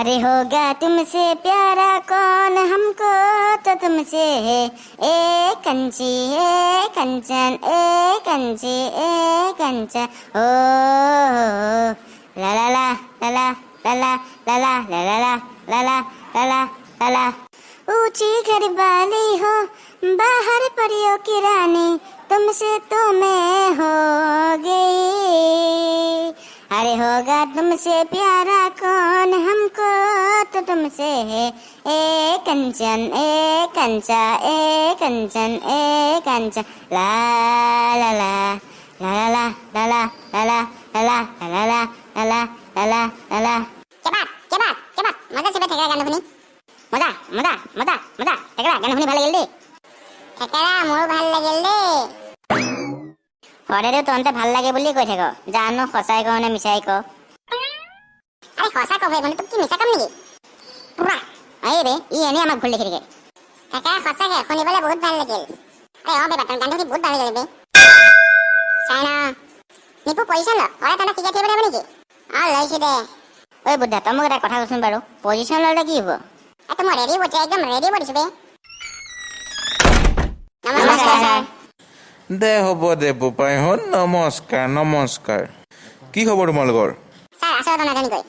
अरे होगा तुमसे प्यारा कौन हमको तो तुमसे है ए कंची ए कंचन ए कंची ए कंचन ओ ला ला ला ला ला ला ला ला ला ला ला ला ला ला ला ला ला ऊंची घर वाली हो बाहर परियों की रानी तुमसे तो मैं हो गई अरे होगा तुमसे प्यारा कौन हमको तो तुमसे है ए कंचन ए कंचा ए कंचन ए कंचन ला ला ला ला ला ला ला ला ला ला ला ला ला ला ला ला ला ला কেবাত মজা চেপে থেকেৰা গান শুনি মজা মজা মজা মজা থেকেৰা গান শুনি ভাল লাগিল দেই থেকেৰা মোৰো ভাল লাগিল দেই হৰেৰে তহঁতে ভাল লাগে বুলি কৈ থাক জানো সঁচাই কওঁ নে মিছাই ক আৰে সঁচা কব মানে তোক কি মিছা কাম নেকি পুৰা আৰে ৰে ই এনে আমাক ভুল লিখি থাকে থেকেৰা সঁচাকে শুনিবলৈ বহুত ভাল লাগিল আৰে অ বেটা গান শুনি বহুত ভাল লাগিল বে চাইনা নিপু পজিশ্যন ল হৰে তহঁতে শিকাই থাকিব লাগিব নেকি লৈছো দে ঐ বুদ্ধা তই মোক এটা কথা কচোন বাৰু পজিশ্যন ল'লে কি হ'ব তো মই ৰেডি বটি একদম ৰেডি বটিছো বে নমস্কাৰ ছাৰ দে হ'ব দে বোপাই হন নমস্কাৰ নমস্কাৰ কি খবৰ তোমালোকৰ ছাৰ আছো তো নাজানি কৈ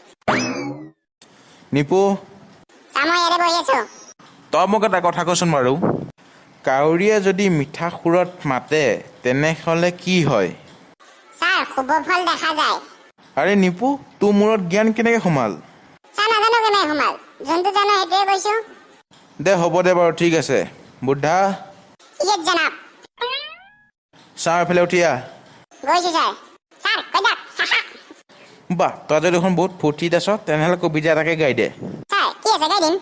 নিপু ছাৰ মই ইয়াতে বহি আছো তই মোক এটা কথা কচোন বাৰু কাউৰীয়ে যদি মিঠা সুৰত মাতে তেনেহ'লে কি হয় ছাৰ শুভ ফল দেখা যায় আৰে নিপু তোৰ মূৰত জ্ঞান কেনেকৈ সোমাল ছাৰ নাজানো কেনেকৈ সোমাল যোনটো জানো সেইটোৱে কৈছো দে হ'ব দে বাৰু ঠিক আছে বুদ্ধা ইয়েত জনাব চাওঁ এফালে উঠি আহ গৈছো ছাৰ ছাৰ কৈ যাওক বাহ তই যদি দেখোন বহুত ফূৰ্তিত আছ তেনেহ'লে কবিতা এটাকে গাই দে ছাৰ কি আছে গাই দিম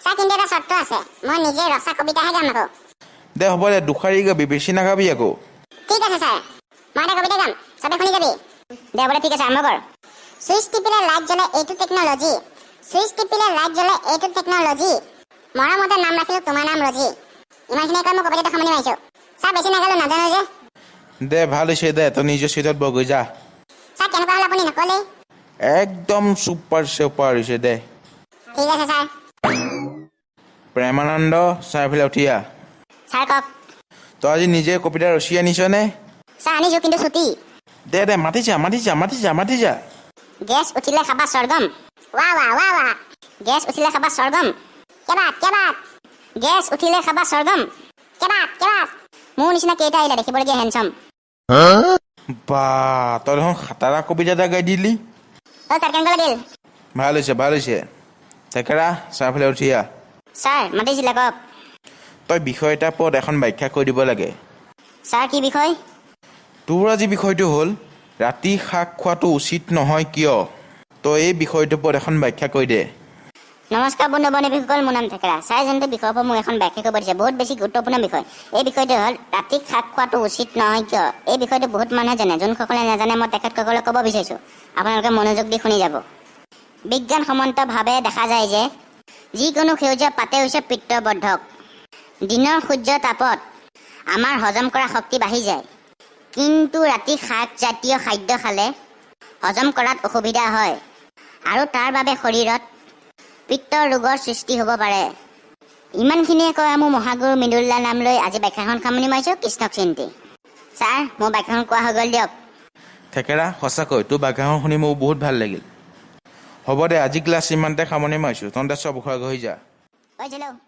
ছাৰ কিন্তু এটা চৰ্ত আছে মই নিজে ৰচা কবিতাহে গাম আকৌ দে হ'ব দে দুষাৰী গাবি বেছি নাগাবি আকৌ ঠিক আছে ছাৰ মই এটা কবিতা গাম চবে শুনি যাবি দে বোলে ঠিক আছে আৰম্ভ কৰ চুইচ টিপিলে লাইট জ্বলে এইটো টেকন'লজি চুইচ টিপিলে লাইট জ্বলে এইটো টেকন'লজি মৰমতে নাম ৰাখিলো তোমাৰ নাম ৰজি ইমানখিনি কৈ মই কবিতাটো সামৰণি মাৰিছো ছাৰ বেছি নাগালো নাজানো যে দে ভাল হৈছে দে তই নিজৰ চিটত বগৈ যা ছাৰ কেনেকুৱা হ'ল আপুনি নক'লেই একদম ছুপাৰ ছুপাৰ হৈছে দে ঠিক আছে ছাৰ প্ৰেমানন্দ চাওঁ এফালে উঠি আহ ছাৰ কওক তই আজি নিজে কবিতা ৰচি আনিছনে ছাৰ আনিছো কিন্তু ছুটি দে দে মাতি যা মাতি যা মাতি যা মাতি যা গেছ উঠিলে খাবা স্বৰ্গম ৱা ৱা ৱা ৱা গেছ উঠিলে খাবা স্বৰ্গম কেবাত গেছ উঠিলে খাবা স্বৰ্গম কেবাত মোৰ নিচিনা কেইটা আহিলে দেখিবলগীয়া হেণ্ডচাম বা তই দেখোন খাটাৰা কবিতা এটা গাই দিলি অ' ছাৰ কেনেকুৱা লাগিল ভাল হৈছে থেকেৰা চাওঁ এফালে উঠি আহ ছাৰ মাতিছিলে কওক তই বিষয় এটাৰ ওপৰত এখন ব্যাখ্যা কৰি দিব লাগে ছাৰ কি বিষয় তোৰ আজি বিষয়টো হ'ল ৰাতি শাক খোৱাটো উচিত নহয় কিয় তই এই বিষয়টোৰ ওপৰত এখন ব্যাখ্যা কৰি দে নমস্কাৰ বন্ধু বান্ধৱীসকল মোৰ নাম থেকেৰা ছাৰ যোনটো বিষয়ৰ ওপৰত মোক এখন ব্যাখ্যা কৰিব দিছে বহুত বেছি গুৰুত্বপূৰ্ণ বিষয় এই বিষয়টো হ'ল ৰাতি শাক খোৱাটো উচিত নহয় কিয় এই বিষয়টো বহুত মানুহে জানে যোনসকলে নাজানে মই তেখেতসকলক ক'ব বিচাৰিছোঁ আপোনালোকে মনোযোগ দি শুনি যাব বিজ্ঞানসন্মতভাৱে দেখা যায় যে যিকোনো সেউজীয়া পাতে হৈছে পিত্তবৰ্ধক দিনৰ সূৰ্য তাপত আমাৰ হজম কৰা শক্তি বাঢ়ি যায় কিন্তু ৰাতি শাক জাতীয় খাদ্য খালে হজম কৰাত অসুবিধা হয় আৰু তাৰ বাবে শৰীৰত পিত্ত ৰোগৰ সৃষ্টি হ'ব পাৰে ইমানখিনিয়ে কৈ মোৰ মহাগুৰু মৃদুল্লা নাম লৈ আজি ব্যাখ্যাখন সামৰণি মাৰিছোঁ কৃষ্ণক চিন্তি ছাৰ মোৰ ব্যাখ্যাখন কোৱা হৈ গ'ল দিয়ক থেকেৰা সঁচাকৈ তোৰ ব্যাখ্যাখন শুনি মোৰ বহুত ভাল লাগিল হ'ব দে আজি ক্লাছ ইমানতে সামৰণি মাৰিছোঁ তহঁতে চব ঘৰ গৈ যা ঐ